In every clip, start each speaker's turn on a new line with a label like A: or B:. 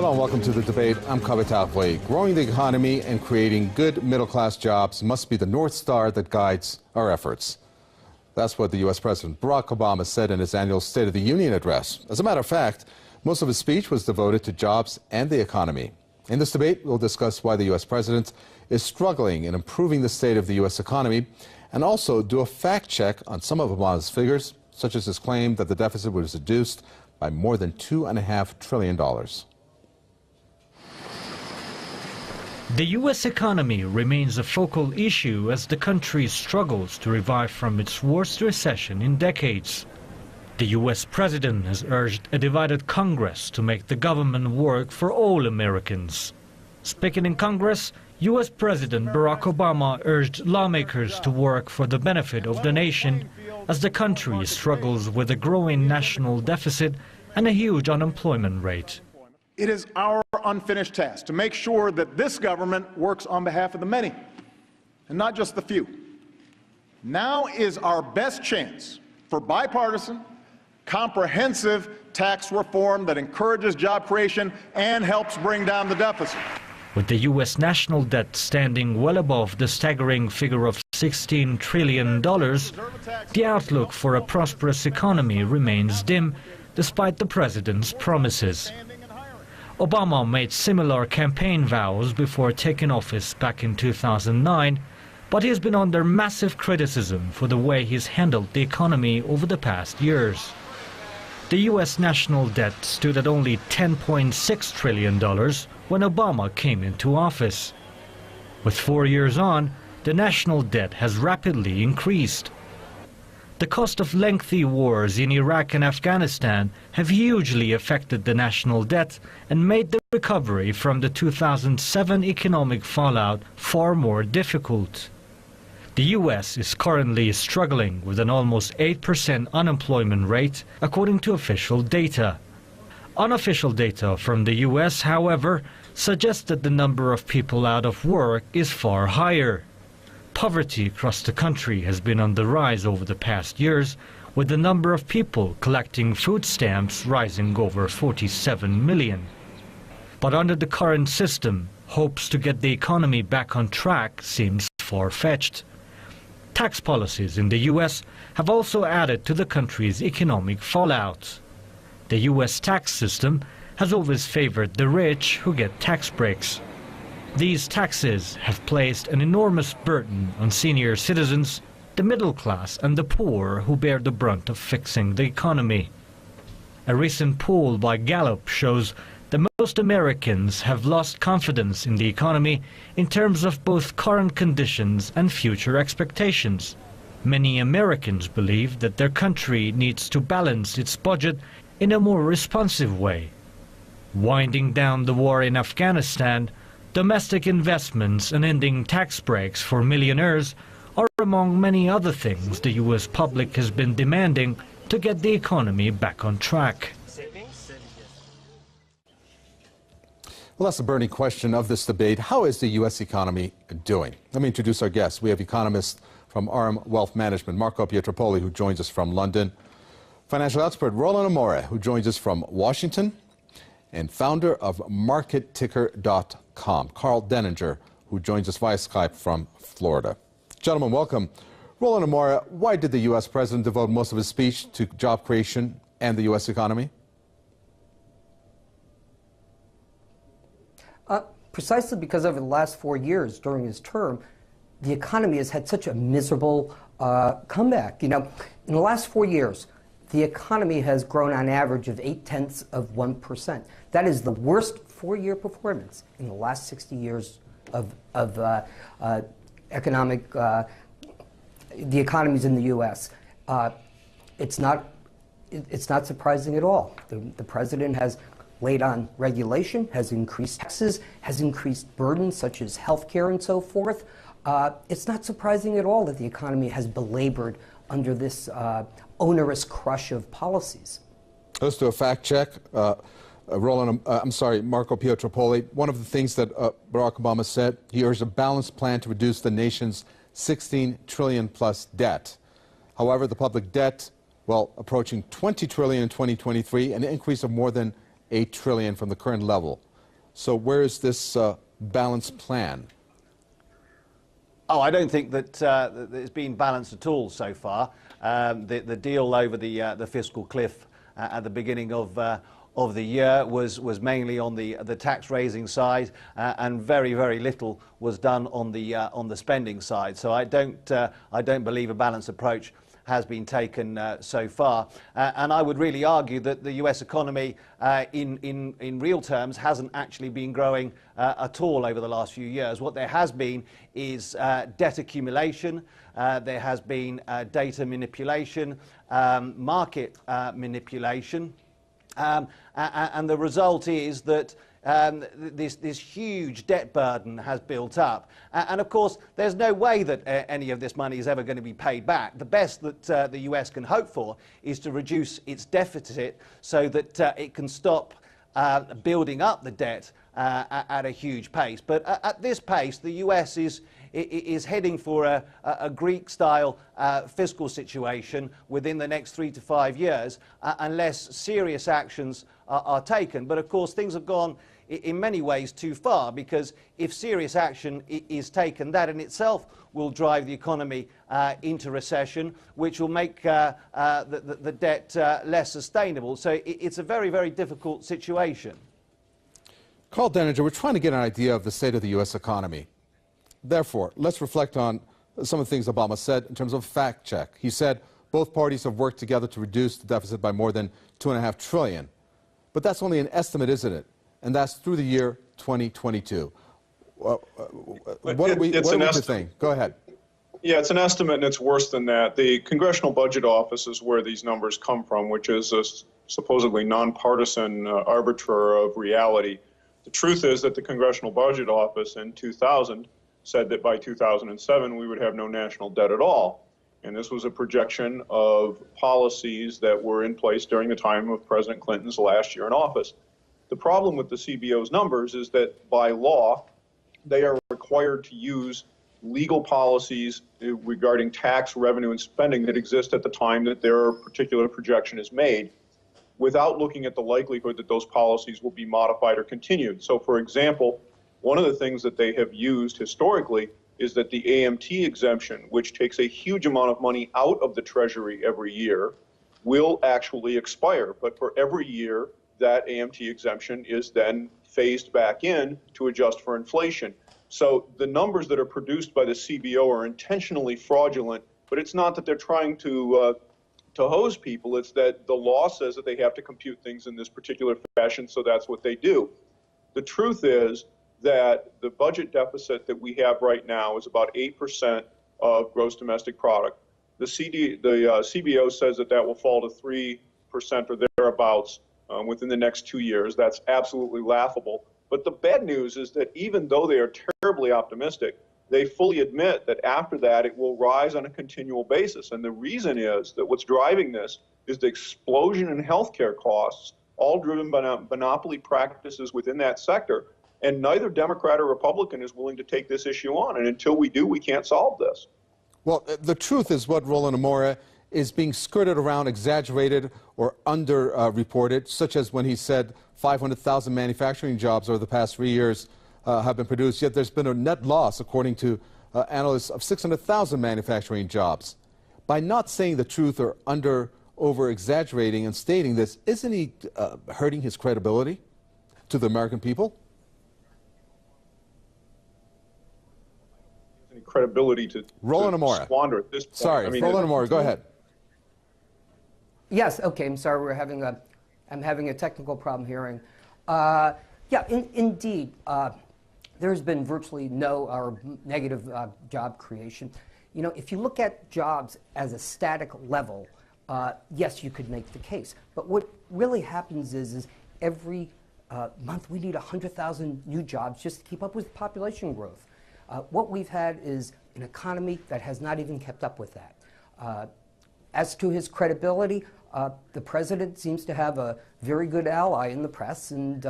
A: Hello and welcome to the debate. I'm Karl Denninger. Growing the economy and creating good middle-class jobs must be the North Star that guides our efforts. That's what the U.S. President Barack Obama said in his annual State of the Union address. As a matter of fact, most of his speech was devoted to jobs and the economy. In this debate, we'll discuss why the U.S. President is struggling in improving the state of the U.S. economy and also do a fact check on some of Obama's figures, such as his claim that the deficit was reduced by more than $2.5 trillion.
B: The U.S. economy remains a focal issue as the country struggles to revive from its worst recession in decades. The U.S. president has urged a divided Congress to make the government work for all Americans. Speaking in Congress, U.S. President Barack Obama urged lawmakers to work for the benefit of the nation as the country struggles with a growing national deficit and a huge unemployment rate.
C: It is our unfinished task to make sure that this government works on behalf of the many and not just the few. Now is our best chance for bipartisan, comprehensive tax reform that encourages job creation and helps bring down the deficit.
B: With the U.S. national debt standing well above the staggering figure of $16 trillion, the outlook for a prosperous economy remains dim despite the president's promises. Obama made similar campaign vows before taking office back in 2009, but he has been under massive criticism for the way he's handled the economy over the past years. The U.S. national debt stood at only $10.6 trillion when Obama came into office. With 4 years on, the national debt has rapidly increased. The cost of lengthy wars in Iraq and Afghanistan have hugely affected the national debt and made the recovery from the 2007 economic fallout far more difficult. The U.S. is currently struggling with an almost 8% unemployment rate, according to official data. Unofficial data from the U.S., however, suggests that the number of people out of work is far higher. Poverty across the country has been on the rise over the past years, with the number of people collecting food stamps rising over 47 million. But under the current system, hopes to get the economy back on track seems far-fetched. Tax policies in the U.S. have also added to the country's economic fallout. The U.S. tax system has always favored the rich who get tax breaks. These taxes have placed an enormous burden on senior citizens, the middle class and the poor who bear the brunt of fixing the economy. A recent poll by Gallup shows that most Americans have lost confidence in the economy in terms of both current conditions and future expectations. Many Americans believe that their country needs to balance its budget in a more responsive way. Winding down the war in Afghanistan, domestic investments and ending tax breaks for millionaires are among many other things the U.S. public has been demanding to get the economy back on track.
A: Well, that's the burning question of this debate. How is the U.S. economy doing? Let me introduce our guests. We have economist from RM Wealth Management, Marco Pietropoli, who joins us from London, financial expert Rollin Amore, who joins us from Washington, and founder of MarketTicker.com, Karl Denninger, who joins us via Skype from Florida. Gentlemen, welcome. Rollin Amore, why did the U.S. president devote most of his speech to job creation and the U.S. economy?
D: Precisely because over the last 4 years during his term, the economy has had such a miserable comeback. You know, in the last 4 years, the economy has grown on average of 0.8%. That is the worst 4-year performance in the last 60 years of economic, the economies in the U.S. It's not surprising at all. The president has laid on regulation, has increased taxes, has increased burdens such as health care and so forth. It's not surprising at all that the economy has belabored under this onerous crush of policies.
A: Let's do a fact check. Marco Pietropoli, one of the things that Barack Obama said, he urged a balanced plan to reduce the nation's $16 trillion plus debt. However, the public debt, well, approaching $20 trillion in 2023, an increase of more than $8 trillion from the current level. So where is this balanced plan?
E: Oh, I don't think that it's been balanced at all so far. The deal over the fiscal cliff at the beginning of the year was mainly on the tax raising side, and very little was done on the spending side. So I don't believe a balanced approach has been taken so far, and I would really argue that the US economy in real terms hasn't actually been growing at all over the last few years. What there has been is debt accumulation, there has been data manipulation, market manipulation, and the result is that this huge debt burden has built up. And of course, there's no way that any of this money is ever going to be paid back. The best that the US can hope for is to reduce its deficit so that it can stop building up the debt at a huge pace. But at this pace, the US is heading for a Greek-style fiscal situation within the next 3 to 5 years, unless serious actions are taken. But of course, things have gone in many ways too far, because if serious action is taken, that in itself will drive the economy into recession, which will make the debt less sustainable. So it's a very difficult situation.
A: Karl Denninger, we're trying to get an idea of the state of the U.S. economy. Therefore, let's reflect on some of the things Obama said in terms of fact check. He said both parties have worked together to reduce the deficit by more than $2.5 trillion. But that's only an estimate, isn't it? And that's through the year 2022. What do we think? Go ahead.
F: Yeah, it's an estimate, and it's worse than that. The Congressional Budget Office is where these numbers come from, which is a supposedly nonpartisan arbiter of reality. The truth is that the Congressional Budget Office in 2000 said that by 2007 we would have no national debt at all. And this was a projection of policies that were in place during the time of President Clinton's last year in office. The problem with the CBO's numbers is that by law, they are required to use legal policies regarding tax, revenue, and spending that exist at the time that their particular projection is made, without looking at the likelihood that those policies will be modified or continued. So, for example, one of the things that they have used historically is that the AMT exemption, which takes a huge amount of money out of the Treasury every year, will actually expire. But for every year, that AMT exemption is then phased back in to adjust for inflation. So the numbers that are produced by the CBO are intentionally fraudulent, but it's not that they're trying to hose people. It's that the law says that they have to compute things in this particular fashion, so that's what they do. The truth is that the budget deficit that we have right now is about 8% of gross domestic product. The CBO says that that will fall to 3% or thereabouts within the next 2 years. That's absolutely laughable. But the bad news is that even though they are terribly optimistic, they fully admit that after that it will rise on a continual basis. And the reason is that what's driving this is the explosion in healthcare costs, all driven by monopoly practices within that sector. And neither Democrat or Republican is willing to take this issue on. And until we do, we can't solve this.
A: Well, the truth is what Rollin Amore is being skirted around, exaggerated, or under-reported, such as when he said 500,000 manufacturing jobs over the past 3 years have been produced, yet there's been a net loss, according to analysts, of 600,000 manufacturing jobs. By not saying the truth or over-exaggerating and stating this, isn't he hurting his credibility to the American people?
F: Any credibility to squander at this point.
A: Sorry, Rollin Amore, go ahead.
D: Yes, okay, I'm sorry, I'm having a technical problem hearing. Indeed, there's been virtually no or negative job creation. You know, if you look at jobs as a static level, yes, you could make the case. But what really happens is every month we need 100,000 new jobs just to keep up with population growth. What we've had is an economy that has not even kept up with that. As to his credibility, the president seems to have a very good ally in the press and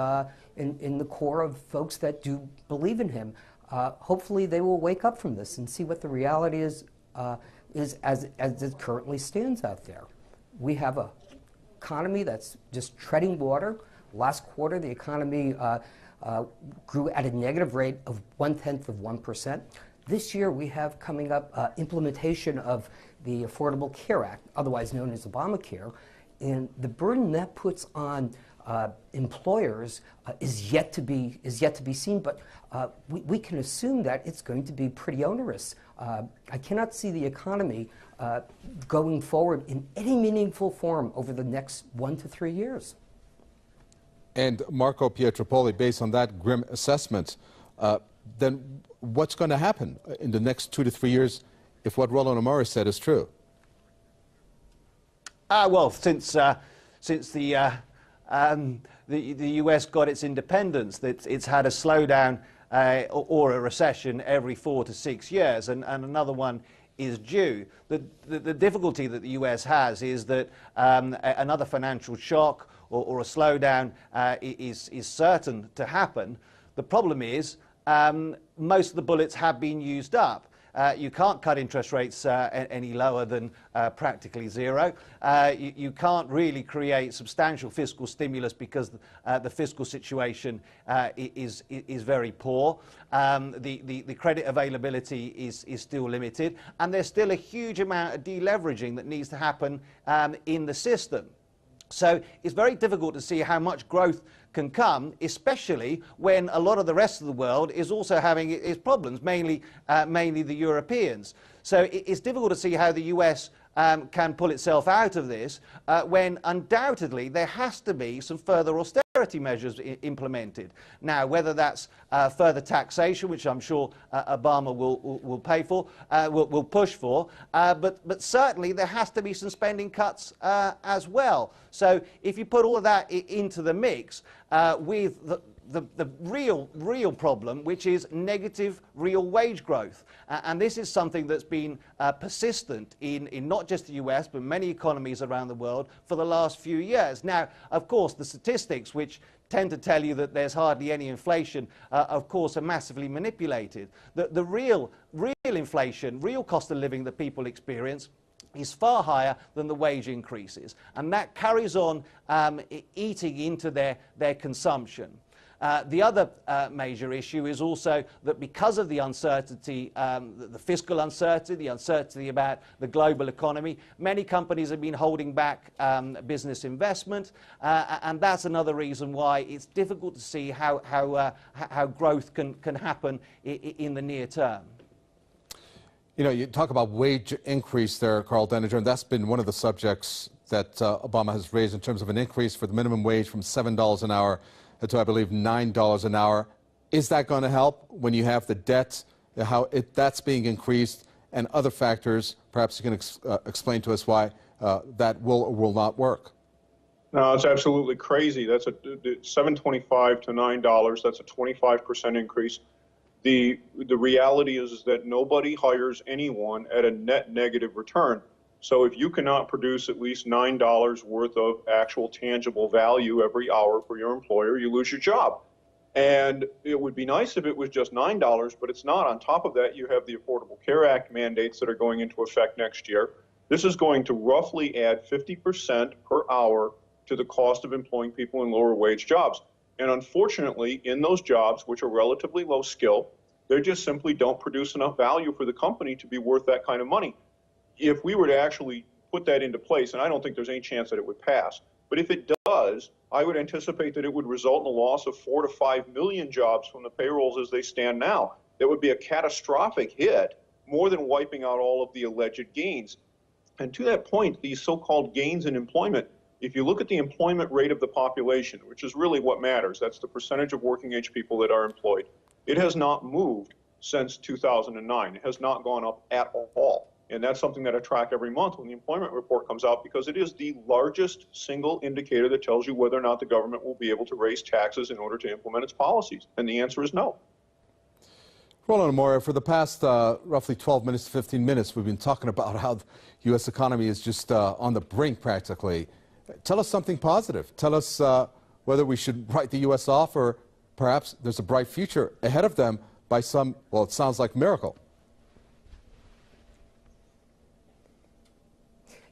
D: in the core of folks that do believe in him. Hopefully they will wake up from this and see what the reality is as it currently stands out there. We have an economy that's just treading water. Last quarter, the economy grew at a negative rate of 0.1%. This year we have coming up implementation of the Affordable Care Act, otherwise known as Obamacare, and the burden that puts on employers is yet to be seen, but we can assume that it's going to be pretty onerous. I cannot see the economy going forward in any meaningful form over the next 1 to 3 years.
A: And Marco Pietropoli, based on that grim assessment, then what's going to happen in the next 2 to 3 years if what Rollin Amore said is true?
E: Well, since the US got its independence, it's had a slowdown or a recession every 4 to 6 years, and another one is due. The difficulty that the US has is that another financial shock or a slowdown is certain to happen. The problem is most of the bullets have been used up. You can't cut interest rates any lower than practically zero. You can't really create substantial fiscal stimulus because the fiscal situation is very poor. The credit availability is still limited, and there's still a huge amount of deleveraging that needs to happen in the system. So it's very difficult to see how much growth can come, especially when a lot of the rest of the world is also having its problems, mainly the Europeans. So it's difficult to see how the US can pull itself out of this when undoubtedly there has to be some further austerity measures implemented. Now, whether that's further taxation, which I'm sure Obama will pay for, will push for, but certainly there has to be some spending cuts as well. So if you put all of that into the mix with the real problem, which is negative real wage growth. And this is something that's been persistent in not just the US, but many economies around the world for the last few years. Now, of course, the statistics, which tend to tell you that there's hardly any inflation, of course, are massively manipulated. The real inflation, real cost of living that people experience is far higher than the wage increases. And that carries on eating into their consumption. The other major issue is also that because of the uncertainty, the fiscal uncertainty, the uncertainty about the global economy, many companies have been holding back business investment, and that's another reason why it's difficult to see how growth can happen in the near term.
A: You know, you talk about wage increase there, Karl Denninger, and that's been one of the subjects that Obama has raised in terms of an increase for the minimum wage from $7 an hour to, I believe, $9 an hour. Is that going to help when you have the debt, how that's being increased, and other factors? Perhaps you can explain to us why that will or will not work.
F: No, it's absolutely crazy. That's $7.25 to $9. That's a 25% increase. The reality is that nobody hires anyone at a net negative return. So if you cannot produce at least $9 worth of actual tangible value every hour for your employer, you lose your job. And it would be nice if it was just $9, but it's not. On top of that, you have the Affordable Care Act mandates that are going into effect next year. This is going to roughly add 50% per hour to the cost of employing people in lower wage jobs. And unfortunately, in those jobs, which are relatively low skill, they just simply don't produce enough value for the company to be worth that kind of money. If we were to actually put that into place, and I don't think there's any chance that it would pass, but if it does, I would anticipate that it would result in a loss of 4 to 5 million jobs from the payrolls as they stand now. That would be a catastrophic hit, more than wiping out all of the alleged gains. And to that point, these so-called gains in employment, if you look at the employment rate of the population, which is really what matters, that's the percentage of working age people that are employed, it has not moved since 2009. It has not gone up at all. And that's something that I track every month when the employment report comes out, because it is the largest single indicator that tells you whether or not the government will be able to raise taxes in order to implement its policies. And the answer is no.
A: Rollin Amore, for the past roughly 12 minutes to 15 minutes, we've been talking about how the U.S. economy is just on the brink practically. Tell us something positive. Tell us whether we should write the U.S. off, or perhaps there's a bright future ahead of them by some, well, it sounds like miracle.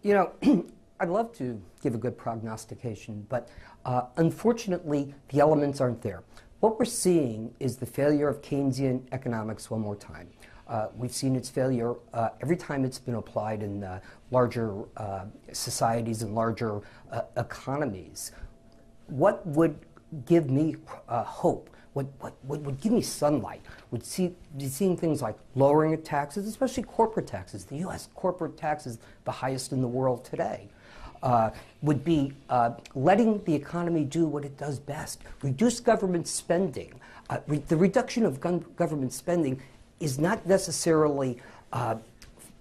D: You know, I'd love to give a good prognostication, but unfortunately, the elements aren't there. What we're seeing is the failure of Keynesian economics one more time. We've seen its failure every time it's been applied in larger societies and larger economies. What would give me hope, what would give me sunlight, would be seeing things like lowering of taxes, especially corporate taxes. The U.S. corporate tax is the highest in the world today. Would be letting the economy do what it does best, reduce government spending. The reduction of government spending is not necessarily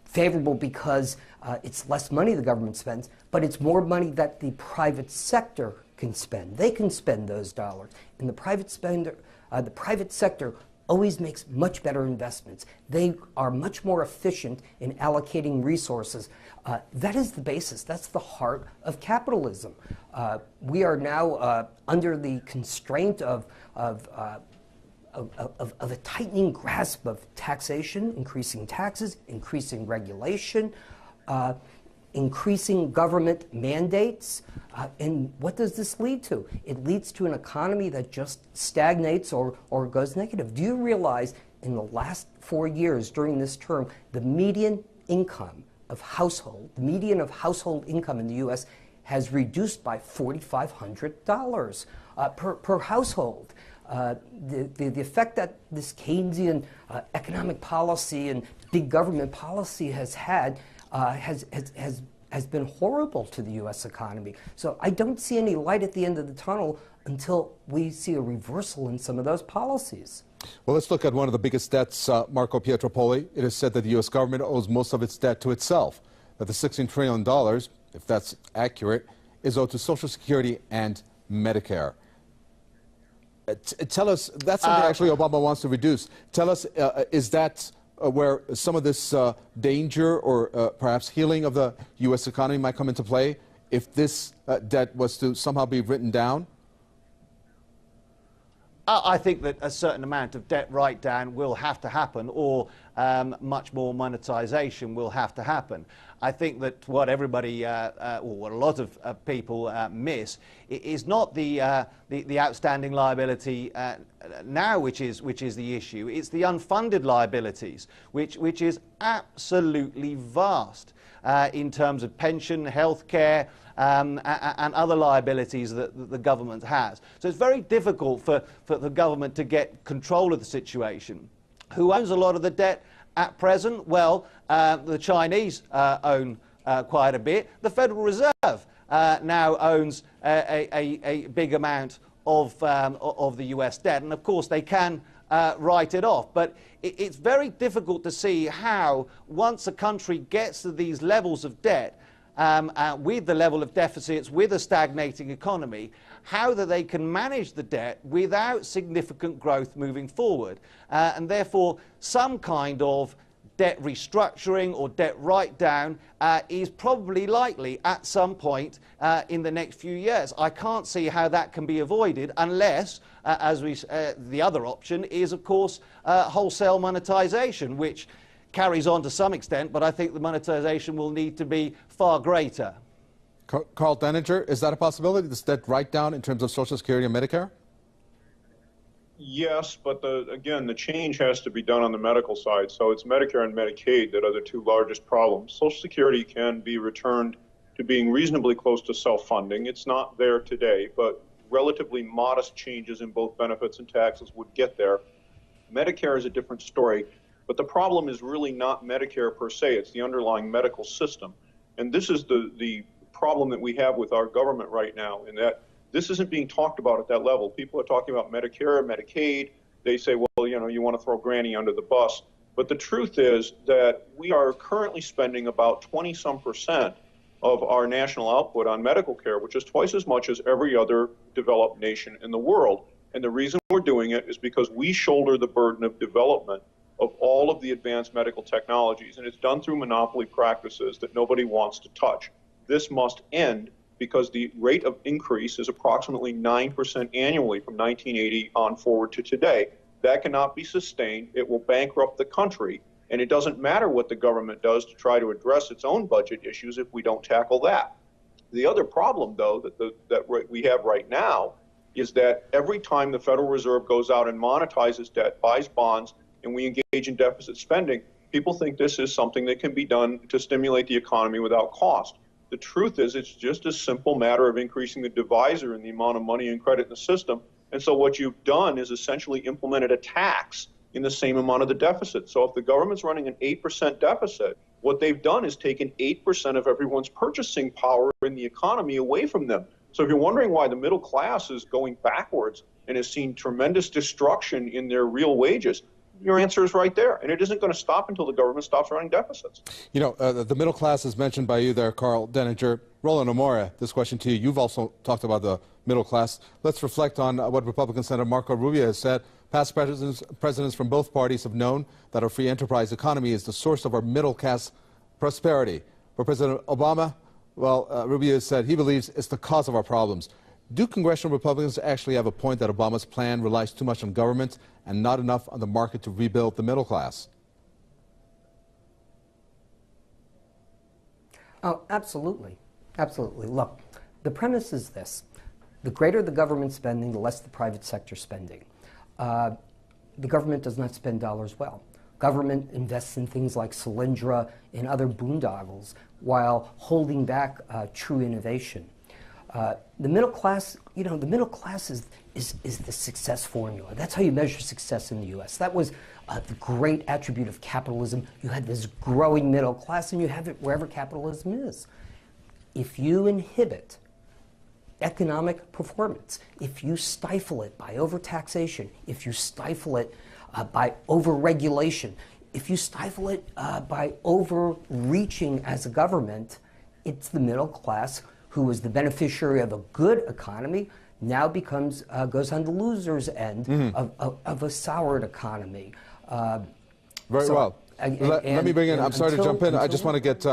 D: favorable because it's less money the government spends, but it's more money that the private sector can spend. They can spend those dollars. And the private sector always makes much better investments. They are much more efficient in allocating resources. That is the basis. That's the heart of capitalism. We are now under the constraint of a tightening grasp of taxation, increasing taxes, increasing regulation, increasing government mandates. And what does this lead to? It leads to an economy that just stagnates or goes negative. Do you realize in the last 4 years during this term, the median income of household, the median of household income in the U.S. has reduced by $4,500 per household? The effect that this Keynesian economic policy and big government policy has had has been horrible to the U.S. economy. So I don't see any light at the end of the tunnel until we see a reversal in some of those policies.
A: Well, let's look at one of the biggest debts, Marco Pietropoli. It is said that the U.S. government owes most of its debt to itself, that the $16 trillion, if that's accurate, is owed to Social Security and Medicare. Tell us, that's something actually Obama wants to reduce. Tell us, is that where some of this danger or perhaps healing of the U.S. economy might come into play if this debt was to somehow be written down?
E: I think that a certain amount of debt write-down will have to happen, or much more monetization will have to happen. I think that what everybody, or what a lot of people miss, is not the outstanding liability now, which is the issue. It's the unfunded liabilities, which is absolutely vast in terms of pension, healthcare, and other liabilities that the government has. So it's very difficult for the government to get control of the situation. Who owns a lot of the debt at present? Well, the Chinese own quite a bit. The Federal Reserve now owns a big amount of the US debt, and of course they can write it off. But it's very difficult to see how, once a country gets to these levels of debt, with the level of deficits, with a stagnating economy, how that they can manage the debt without significant growth moving forward. And therefore, some kind of debt restructuring or debt write-down is probably likely at some point in the next few years. I can't see how that can be avoided unless, the other option is, of course, wholesale monetization, which carries on to some extent, but I think the monetization will need to be far greater.
A: Karl Denninger, is that a possibility, this debt write-down in terms of Social Security and Medicare?
F: Yes, but again, the change has to be done on the medical side. So it's Medicare and Medicaid that are the two largest problems. Social Security can be returned to being reasonably close to self-funding. It's not there today, but relatively modest changes in both benefits and taxes would get there. Medicare is a different story. But the problem is really not Medicare per se, it's the underlying medical system. And this is the problem that we have with our government right now, in that this isn't being talked about at that level. People are talking about Medicare, Medicaid. They say, well, you want to throw Granny under the bus. But the truth is that we are currently spending about 20-some% of our national output on medical care, which is twice as much as every other developed nation in the world. And the reason we're doing it is because we shoulder the burden of development of all of the advanced medical technologies, and it's done through monopoly practices that nobody wants to touch. This must end because the rate of increase is approximately 9% annually from 1980 on forward to today. That cannot be sustained. It will bankrupt the country, and it doesn't matter what the government does to try to address its own budget issues if we don't tackle that. The other problem, though, that we have right now is that every time the Federal Reserve goes out and monetizes debt, buys bonds, and we engage in deficit spending, people think this is something that can be done to stimulate the economy without cost. The truth is it's just a simple matter of increasing the divisor in the amount of money and credit in the system. And so what you've done is essentially implemented a tax in the same amount of the deficit. So if the government's running an 8% deficit, what they've done is taken 8% of everyone's purchasing power in the economy away from them. So if you're wondering why the middle class is going backwards and has seen tremendous destruction in their real wages, your answer is right there. And it isn't going to stop until the government stops running deficits.
A: You know, the middle class is mentioned by you there, Karl Denninger. Rollin Amore, this question to you. You've also talked about the middle class. Let's reflect on what Republican Senator Marco Rubio has said. Past presidents from both parties have known that our free enterprise economy is the source of our middle class prosperity. For President Obama, well, Rubio said he believes it's the cause of our problems. Do congressional Republicans actually have a point that Obama's plan relies too much on government and not enough on the market to rebuild the middle class?
D: Oh, absolutely. Absolutely. Look, the premise is this. The greater the government spending, the less the private sector spending. The government does not spend dollars well. Government invests in things like Solyndra and other boondoggles while holding back true innovation. The middle class, you know, the middle class is the success formula. That's how you measure success in the U.S. That was the great attribute of capitalism. You had this growing middle class, and you have it wherever capitalism is. If you inhibit economic performance, if you stifle it by overtaxation, if you stifle it by overregulation, if you stifle it by overreaching as a government, it's the middle class who is the beneficiary of a good economy now becomes goes on the loser's end of a soured economy.
A: Very well. Let me bring in, I'm sorry to jump in, I just want to get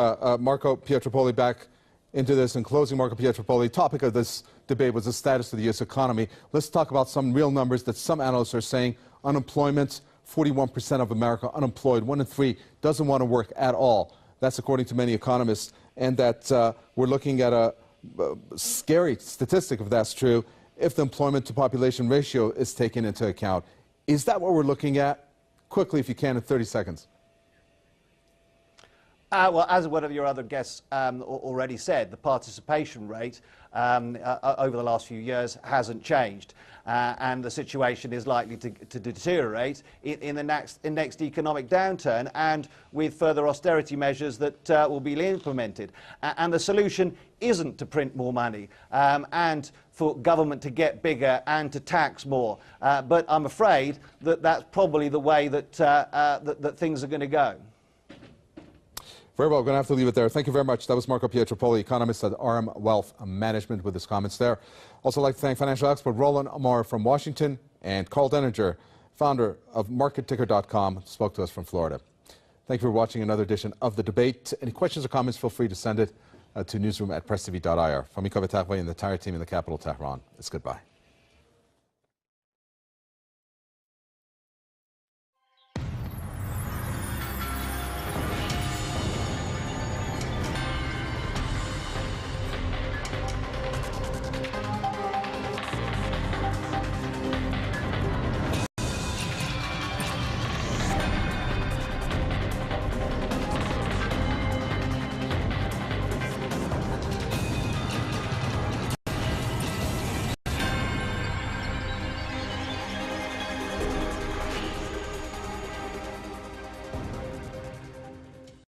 A: Marco Pietropoli back into this. In closing, Marco Pietropoli, topic of this debate was the status of the U.S. economy. Let's talk about some real numbers that some analysts are saying. Unemployment, 41% of America unemployed. 1 in 3 doesn't want to work at all. That's according to many economists. And that we're looking at a scary statistic, if that's true, if the employment to population ratio is taken into account. Is that what we're looking at? Quickly, if you can, in 30 seconds.
E: Well, as one of your other guests already said, the participation rate over the last few years hasn't changed. And the situation is likely to deteriorate in the next economic downturn and with further austerity measures that will be implemented. And the solution isn't to print more money and for government to get bigger and to tax more. But I'm afraid that that's probably the way that, that things are going to go.
A: Very well, we're going to have to leave it there. Thank you very much. That was Marco Pietropoli, economist at RM Wealth Management, with his comments there. Also like to thank financial expert Rollin Amore from Washington and Karl Denninger, founder of MarketTicker.com, spoke to us from Florida. Thank you for watching another edition of The Debate. Any questions or comments, feel free to send it to newsroom@presstv.ir. From me, Kobe Takwe, and the entire team in the capital, Tehran, it's goodbye.